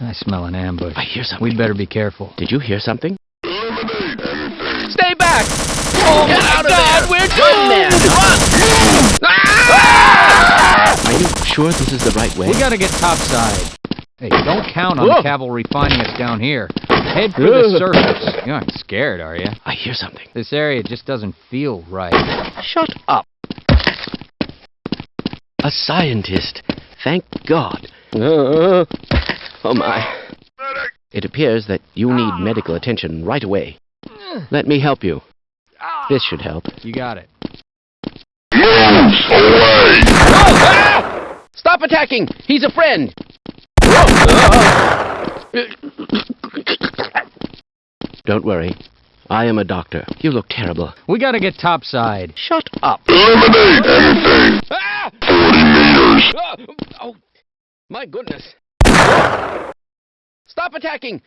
I smell an ambush. I hear something. We'd better be careful. Did you hear something? Stay back! Oh, get out of there! We're Run, man! doomed! Run! Ah! Are you sure this is the right way? We gotta get topside. Hey, don't count on Whoa. cavalry finding us down here. Head for the surface. You aren't scared, are you? I hear something. This area just doesn't feel right. Shut up. A scientist. Thank God. Oh, my. It appears that you need medical attention right away. Let me help you. This should help. You got it. Stop attacking! He's a friend! Don't worry. I am a doctor. You look terrible. We gotta get topside. Shut up. Eliminate anything. Ah! 40 meters. Oh, my goodness. Stop attacking!